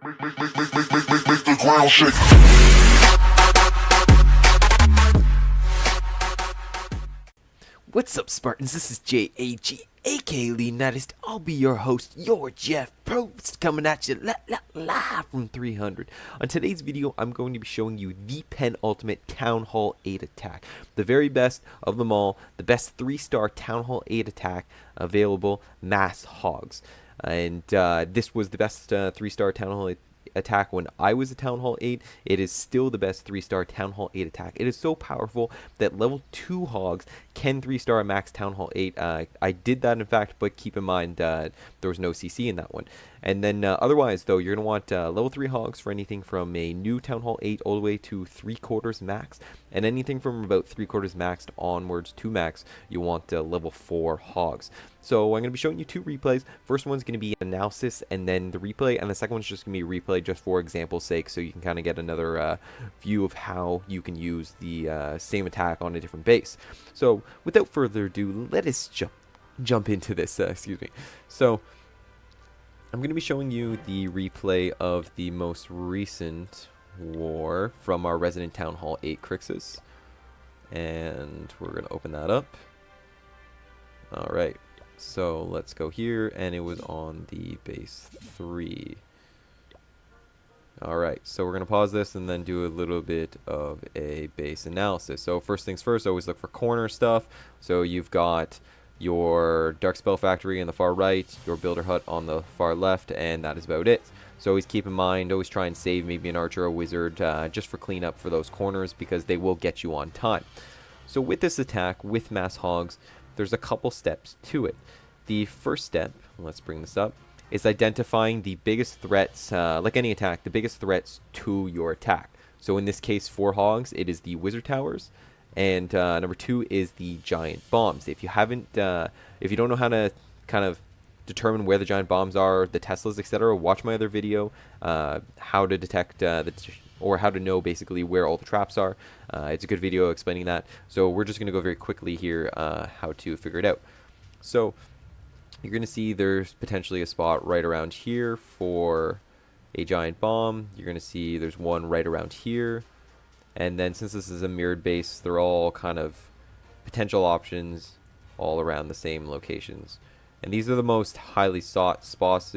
Make the ground shake. What's up, Spartans? This is TH8, aka Leonidas. I'll be your host, your Jeff Probst, coming at you live from 300. On today's video, I'm going to be showing you the penultimate Town Hall 8 attack. The very best of them all, the best 3-star Town Hall 8 attack available, Mass Hogs. And this was the best 3-star Town Hall 8 attack when I was a Town Hall 8. It is still the best 3-star Town Hall 8 attack. It is so powerful that level 2 hogs can 3-star max Town Hall 8. I did that in fact, but keep in mind there was no CC in that one. And then otherwise though, you're going to want level 3 hogs for anything from a new Town Hall 8 all the way to 3/4 max. And anything from about 3/4 maxed onwards to max, you want level 4 hogs. So I'm going to be showing you 2 replays. First one's going to be analysis and then the replay, and the second one's just going to be replay just for example's sake, so you can kind of get another view of how you can use the same attack on a different base. So without further ado, let us jump into this. Excuse me. So I'm going to be showing you the replay of the most recent war from our Resident Town Hall 8 Crixus. And we're going to open that up. Alright, so let's go here, and it was on the base 3. Alright, so we're going to pause this and then do a little bit of a base analysis. So first things first, always look for corner stuff. So you've got your Dark Spell Factory on the far right, your Builder Hut on the far left, and that is about it. So always keep in mind, always try and save maybe an archer or a wizard just for cleanup for those corners, because they will get you on time. So with this attack, with Mass Hogs, there's a couple steps to it. The first step, let's bring this up, is identifying the biggest threats, like any attack, the biggest threats to your attack. So in this case, for Hogs, it is the Wizard Towers. And number 2 is the giant bombs. If you haven't, if you don't know how to kind of determine where the giant bombs are, the Teslas, etc., watch my other video, how to detect or how to know basically where all the traps are. It's a good video explaining that. So we're just going to go very quickly here how to figure it out. So you're going to see there's potentially a spot right around here for a giant bomb. You're going to see there's one right around here. And then since this is a mirrored base, they're all kind of potential options all around the same locations. And these are the most highly sought spots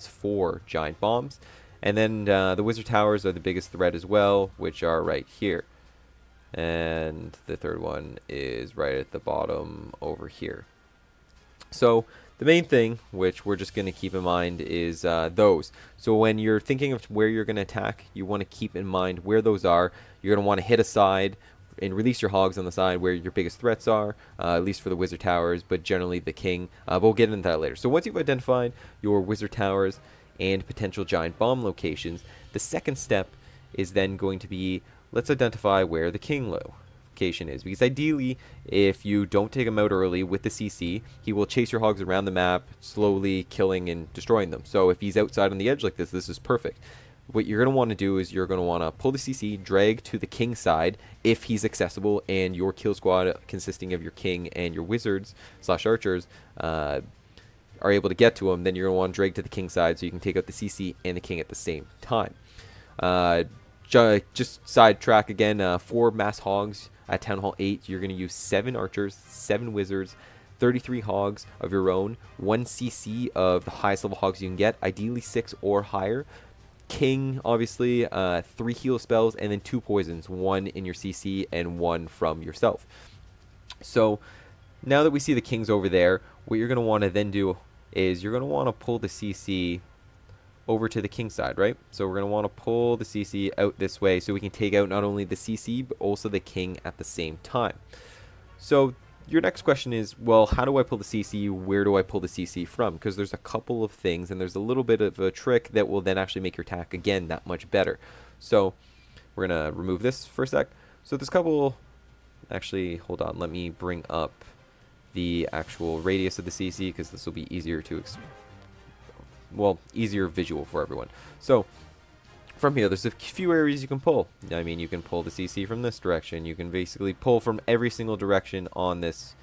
for giant bombs. And then the Wizard Towers are the biggest threat as well, which are right here. And the third one is right at the bottom over here. So the main thing, which we're just going to keep in mind, is those. So when you're thinking of where you're going to attack, you want to keep in mind where those are. You're going to want to hit a side and release your hogs on the side where your biggest threats are, at least for the Wizard Towers, but generally the King. But we'll get into that later. So once you've identified your Wizard Towers and potential giant bomb locations, the second step is then going to be, let's identify where the King location is, because ideally if you don't take him out early with the CC, he will chase your hogs around the map, slowly killing and destroying them. So if he's outside on the edge like this, this is perfect. What you're going to want to do is you're going to want to pull the CC, drag to the King side if he's accessible, and your kill squad consisting of your King and your wizards / archers are able to get to him. Then you're going to want to drag to the King side so you can take out the CC and the King at the same time. Just sidetrack again, for Mass Hogs at Town Hall 8, you're going to use 7 archers, 7 wizards, 33 hogs of your own, 1 CC of the highest level hogs you can get, ideally 6 or higher. King, obviously, 3 heal spells, and then 2 poisons, 1 in your CC and 1 from yourself. So now that we see the Kings over there, what you're going to want to then do is you're going to want to pull the CC over to the King side, right? So we're going to want to pull the CC out this way so we can take out not only the CC but also the King at the same time. So your next question is, well, how do I pull the CC? Where do I pull the CC from? Because there's a couple of things, and there's a little bit of a trick that will then actually make your attack, again, that much better. So we're going to remove this for a sec. So there's a couple, actually, hold on, let me bring up the actual radius of the CC, because this will be easier to, easier visual for everyone. So from here, there's a few areas you can pull. I mean, you can pull the CC from this direction. You can basically pull from every single direction on this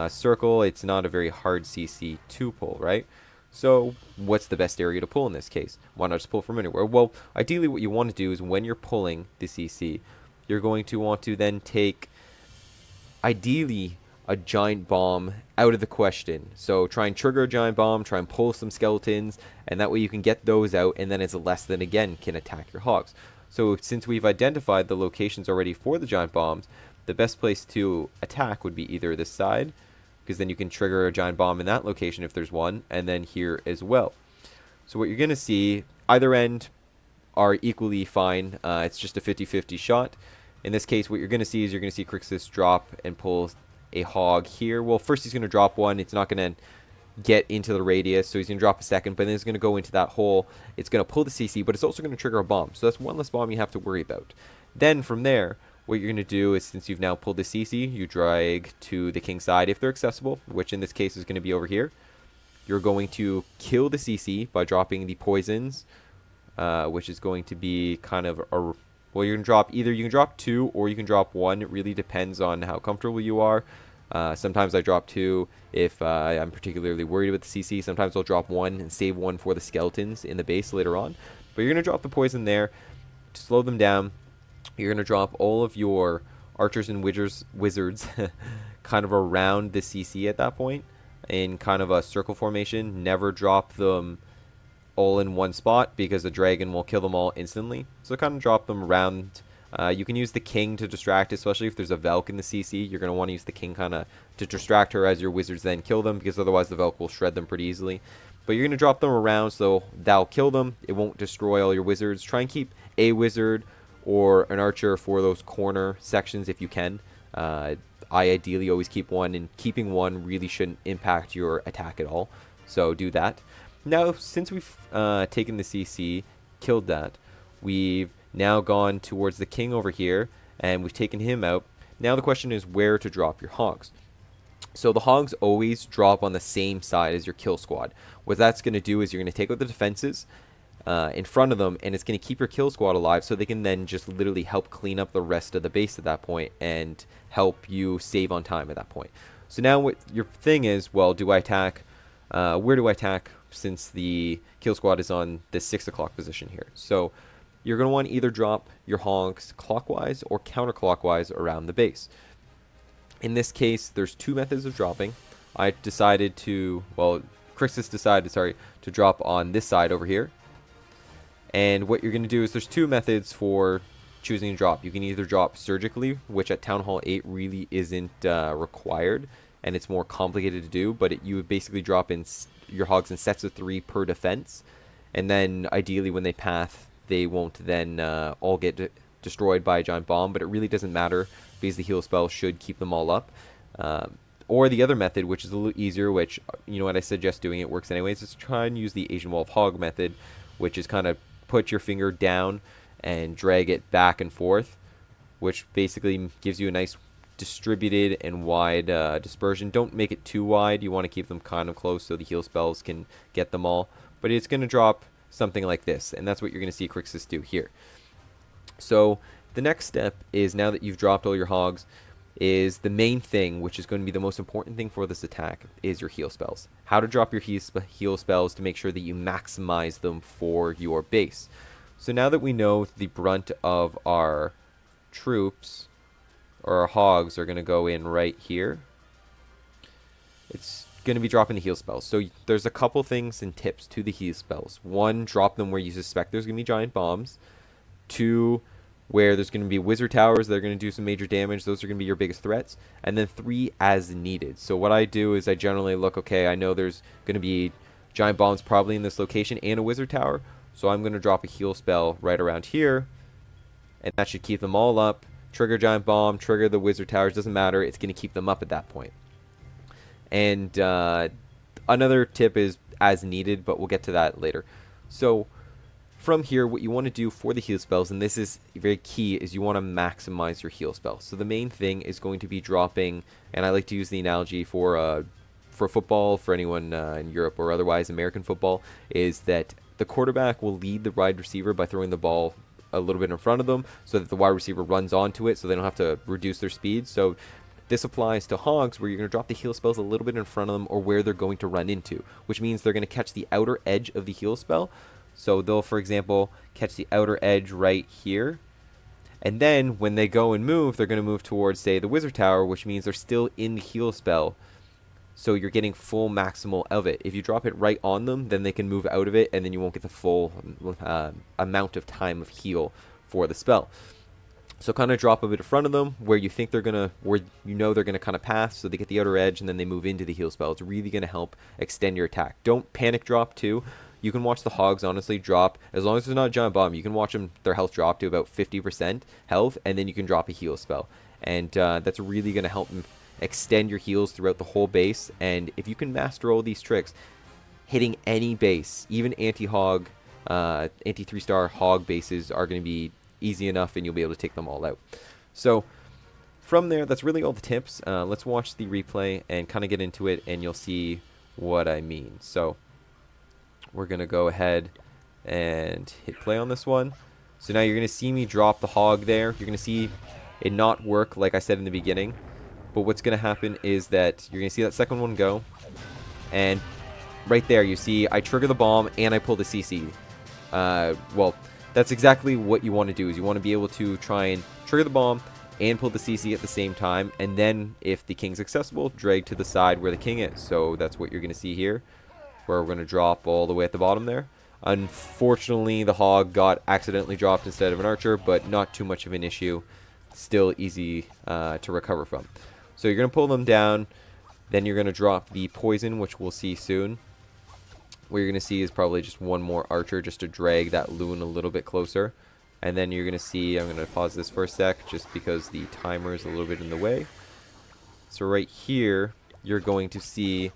circle. It's not a very hard CC to pull, right? So what's the best area to pull in this case? Why not just pull from anywhere? Well, ideally what you want to do is when you're pulling the CC, you're going to want to then take, ideally, a giant bomb out of the question. So try and trigger a giant bomb, try and pull some skeletons, and that way you can get those out, and then it's less than, again, can attack your hogs. So since we've identified the locations already for the giant bombs, the best place to attack would be either this side, because then you can trigger a giant bomb in that location if there's one, and then here as well. So what you're going to see, either end are equally fine. It's just a 50-50 shot. In this case, what you're going to see is you're going to see Crixus drop and pull a hog here. Well, first he's going to drop one. It's not going to get into the radius, so he's going to drop a second, but then it's going to go into that hole. It's going to pull the CC, but it's also going to trigger a bomb. So that's one less bomb you have to worry about. Then from there, what you're going to do is, since you've now pulled the CC, you drag to the king side if they're accessible, which in this case is going to be over here. You're going to kill the CC by dropping the poisons, which is going to be kind of a... Well, you're going to drop either you can drop 2 or you can drop 1. It really depends on how comfortable you are. Sometimes I drop 2 if I'm particularly worried about the CC. Sometimes I'll drop 1 and save 1 for the skeletons in the base later on. But you're going to drop the poison there to slow them down. You're going to drop all of your archers and wizards kind of around the CC at that point in kind of a circle formation. Never drop them all in one spot because the dragon will kill them all instantly. So kind of drop them around. You can use the king to distract, especially if there's a Velk in the CC. You're going to want to use the king kind of to distract her as your wizards then kill them, because otherwise the Velk will shred them pretty easily. But you're going to drop them around so that'll kill them. It won't destroy all your wizards. Try and keep a wizard or an archer for those corner sections if you can. I ideally always keep one, and keeping one really shouldn't impact your attack at all. So do that. Now, since we've taken the CC, killed that, we've now gone towards the king over here, and we've taken him out. Now the question is where to drop your hogs. So the hogs always drop on the same side as your kill squad. What that's going to do is you're going to take out the defenses in front of them, and it's going to keep your kill squad alive, so they can then just literally help clean up the rest of the base at that point and help you save on time at that point. So now what your thing is, well, do I attack? Where do I attack, since the kill squad is on the 6 o'clock position here? So you're going to want to either drop your hogs clockwise or counterclockwise around the base. In this case, there's 2 methods of dropping. I decided to, well, Crixus decided, sorry, to drop on this side over here. And what you're going to do is there's 2 methods for choosing to drop. You can either drop surgically, which at Town Hall 8 really isn't required, and it's more complicated to do, but you would basically drop in your hogs in sets of 3 per defense, and then ideally when they path, they won't then all get destroyed by a giant bomb, but it really doesn't matter because the heal spell should keep them all up. Or the other method, which is a little easier, which, you know what, I suggest doing, it works anyways, is try and use the Asian Wolf Hog method, which is kind of put your finger down and drag it back and forth, which basically gives you a nice distributed and wide dispersion. Don't make it too wide. You want to keep them kind of close so the heal spells can get them all. But it's going to drop something like this, and that's what you're going to see Crixus do here. So the next step is, now that you've dropped all your hogs, is the main thing, which is going to be the most important thing for this attack, is your heal spells. How to drop your heal spells to make sure that you maximize them for your base. So now that we know the brunt of our troops, or our hogs, are going to go in right here, it's going to be dropping the heal spells. So there's a couple things and tips to the heal spells. 1, drop them where you suspect there's going to be giant bombs. 2, where there's going to be wizard towers that are going to do some major damage. Those are going to be your biggest threats. And then 3, as needed. So what I do is I generally look, okay, I know there's going to be giant bombs probably in this location and a wizard tower, so I'm going to drop a heal spell right around here, and that should keep them all up. Trigger giant bomb, trigger the wizard towers, doesn't matter, it's going to keep them up at that point. And another tip is as needed, but we'll get to that later. So from here, what you want to do for the heal spells, and this is very key, is you want to maximize your heal spells. So the main thing is going to be dropping, and I like to use the analogy for football, for anyone in Europe or otherwise American football, is that the quarterback will lead the wide receiver by throwing the ball a little bit in front of them so that the wide receiver runs onto it so they don't have to reduce their speed. So This applies to Hogs, where you're going to drop the heal spells a little bit in front of them or where they're going to run into, which means they're going to catch the outer edge of the heal spell. So they'll, for example, catch the outer edge right here. And then when they go and move, they're going to move towards, say, the Wizard Tower, which means they're still in the heal spell. So you're getting full maximal of it. If you drop it right on them, then they can move out of it, and then you won't get the full amount of time of heal for the spell. So kind of drop a bit in front of them where you think they're gonna, where you know they're gonna kind of pass, so they get the outer edge, and then they move into the heal spell. It's really gonna help extend your attack. Don't panic drop too. You can watch the Hogs honestly drop, as long as there's not a giant bomb, you can watch them, their health drop to about 50% health, and then you can drop a heal spell. And that's really gonna help them extend your heals throughout the whole base. And if you can master all these tricks, hitting any base, even anti-hog, anti 3-star hog bases are going to be easy enough, and you'll be able to take them all out. So from there, that's really all the tips. Let's watch the replay and kind of get into it, and you'll see what I mean. So we're going to go ahead and hit play on this one. So now you're going to see me drop the hog there. You're going to see it not work like I said in the beginning. But what's going to happen is that you're going to see that second one go. And right there, you see I trigger the bomb and I pull the CC. Well, that's exactly what you want to do. Is you want to be able to try and trigger the bomb and pull the CC at the same time. And then, if the king's accessible, drag to the side where the king is. So that's what you're going to see here, where we're going to drop all the way at the bottom there. Unfortunately, the hog got accidentally dropped instead of an archer, but not too much of an issue. Still easy to recover from. So you're going to pull them down, then you're going to drop the poison, which we'll see soon. What you're going to see is probably just one more archer just to drag that loon a little bit closer. And then you're going to see, I'm going to pause this for a sec just because the timer is a little bit in the way. So right here, you're going to see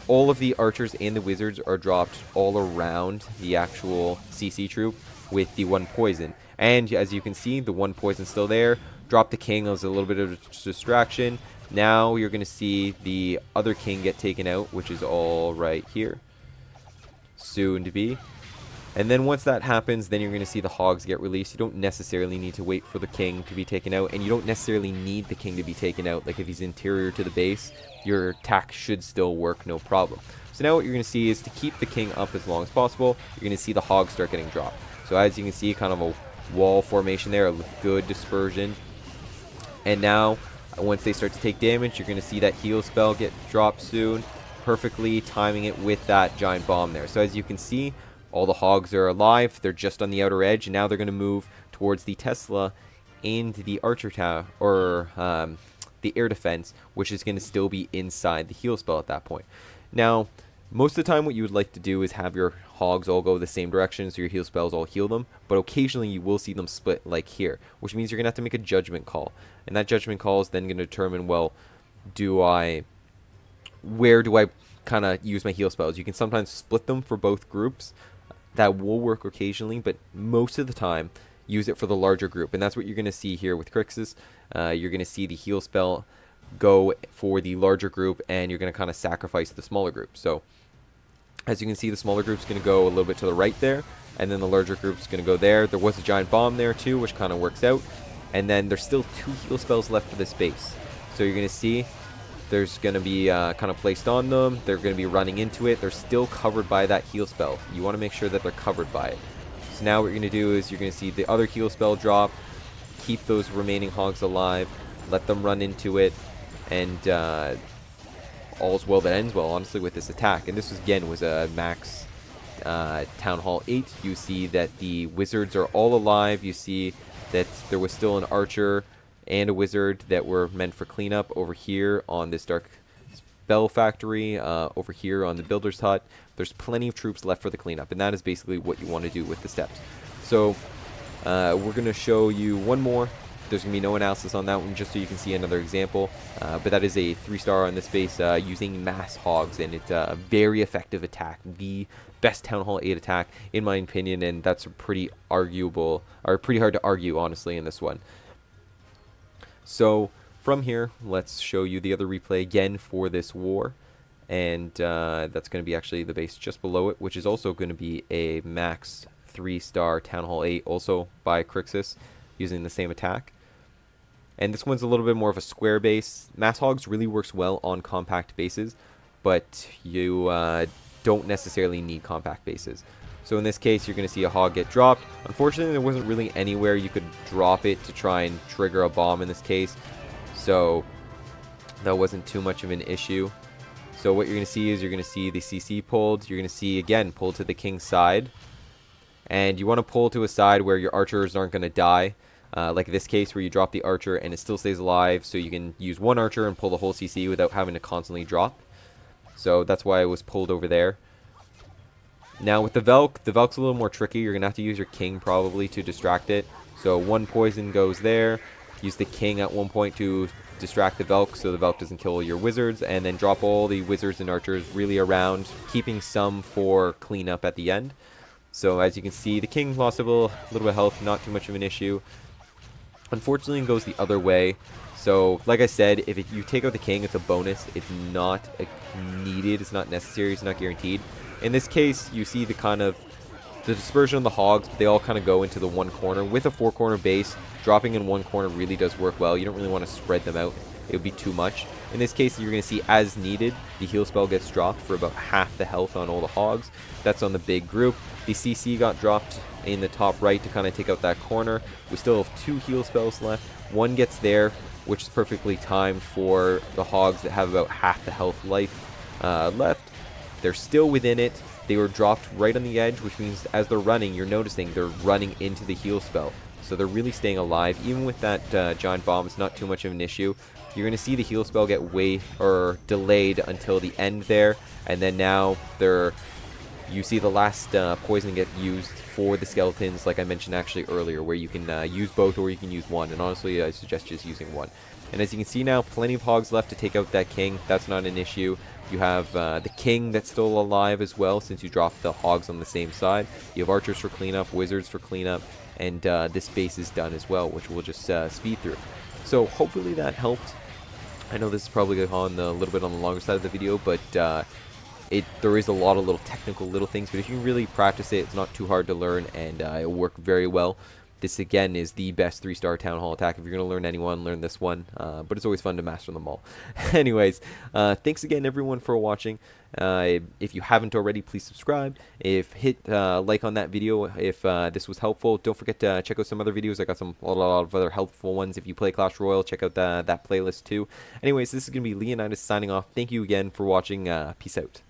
all of the archers and the wizards are dropped all around the actual CC troop with the one poison. And as you can see, the one poison's still there. Drop the king as a little bit of a distraction. Now you're going to see the other king get taken out, which is all right here. Soon to be. And then once that happens, then you're going to see the hogs get released. You don't necessarily need to wait for the king to be taken out, and you don't necessarily need the king to be taken out. Like if he's interior to the base, your attack should still work, no problem. So now what you're going to see is to keep the king up as long as possible, you're going to see the hogs start getting dropped. So as you can see, kind of a wall formation there, a good dispersion. And now, once they start to take damage, you're going to see that heal spell get dropped soon, perfectly timing it with that giant bomb there. So as you can see, all the hogs are alive. They're just on the outer edge, and now they're going to move towards the Tesla and the archer tower, or the air defense, which is going to still be inside the heal spell at that point. Now, most of the time what you would like to do is have your hogs all go the same direction, so your heal spells all heal them, but occasionally you will see them split like here, which means you're going to have to make a judgment call. And that judgment call is then going to determine, well, where do I kind of use my heal spells? You can sometimes split them for both groups. That will work occasionally, but most of the time, use it for the larger group. And that's what you're going to see here with Crixus. You're going to see the heal spell go for the larger group, and you're going to kind of sacrifice the smaller group. So, as you can see, the smaller group's going to go a little bit to the right there, and then the larger group's going to go there. There was a giant bomb there too, which kind of works out. And then there's still 2 heal spells left for this base. So you're going to see there's going to be kind of placed on them. They're going to be running into it. They're still covered by that heal spell. You want to make sure that they're covered by it. So now what you're going to do is you're going to see the other heal spell drop. Keep those remaining hogs alive. Let them run into it. And all's well that ends well, honestly, with this attack. And this, again, was a max Town Hall 8. You see that the wizards are all alive. You see that there was still an archer and a wizard that were meant for cleanup over here on this dark spell factory, over here on the builder's hut. There's plenty of troops left for the cleanup, and that is basically what you want to do with the steps. So we're going to show you one more. There's going to be no analysis on that one, just so you can see another example. But that is a 3-star on this base using Mass Hogs, and it's a very effective attack. The best Town Hall 8 attack, in my opinion, and that's pretty arguable, or pretty hard to argue, honestly, in this one. So from here, let's show you the other replay again for this war. And that's going to be actually the base just below it, which is also going to be a max 3-star Town Hall 8, also by Crixus, using the same attack. And this one's a little bit more of a square base. Mass Hogs really works well on compact bases, but you don't necessarily need compact bases. So in this case, you're going to see a hog get dropped. Unfortunately, there wasn't really anywhere you could drop it to try and trigger a bomb in this case. So that wasn't too much of an issue. So what you're going to see is you're going to see the CC pulled. You're going to see, again, pulled to the king's side. And you want to pull to a side where your archers aren't going to die. Like this case where you drop the archer and it still stays alive. So you can use one archer and pull the whole CC without having to constantly drop. So that's why it was pulled over there. Now with the Velk's a little more tricky. You're going to have to use your king probably to distract it. So one poison goes there. Use the king at one point to distract the Velk so the Velk doesn't kill your wizards. And then drop all the wizards and archers really around, keeping some for cleanup at the end. So as you can see, the king lost a little bit of health, not too much of an issue. Unfortunately, it goes the other way. So, like I said, if you take out the king, it's a bonus. It's not needed. It's not necessary. It's not guaranteed. In this case, you see the dispersion of the hogs, but they all kind of go into the one corner. With a four-corner base, dropping in one corner really does work well. You don't really want to spread them out. It would be too much. In this case, you're going to see as needed, the heal spell gets dropped for about half the health on all the hogs. That's on the big group. The CC got dropped in the top right to kind of take out that corner. We still have 2 heal spells left. One gets there, which is perfectly timed for the hogs that have about half the health life left. They're still within it. They were dropped right on the edge, which means as they're running, you're noticing they're running into the heal spell. So they're really staying alive. Even with that giant bomb, it's not too much of an issue. You're going to see the heal spell get delayed until the end there. And then now you see the last poison get used for the skeletons, like I mentioned actually earlier, where you can use both or you can use one. And honestly, I suggest just using one. And as you can see now, plenty of hogs left to take out that king. That's not an issue. You have the king that's still alive as well, since you dropped the hogs on the same side. You have archers for cleanup, wizards for cleanup, and this base is done as well, which we'll just speed through. So hopefully that helped. I know this is probably on a little bit on the longer side of the video, but there is a lot of little technical little things, but if you really practice it, it's not too hard to learn, and it'll work very well. This again is the best 3-star town hall attack. If you're going to learn anyone, learn this one, but it's always fun to master them all. Anyways, thanks again everyone for watching. If you haven't already, please subscribe. Hit like on that video if this was helpful. Don't forget to check out some other videos. I got a lot of other helpful ones. If you play Clash Royale, check out that playlist too. Anyways, this is going to be Leonidas signing off. Thank you again for watching. Peace out.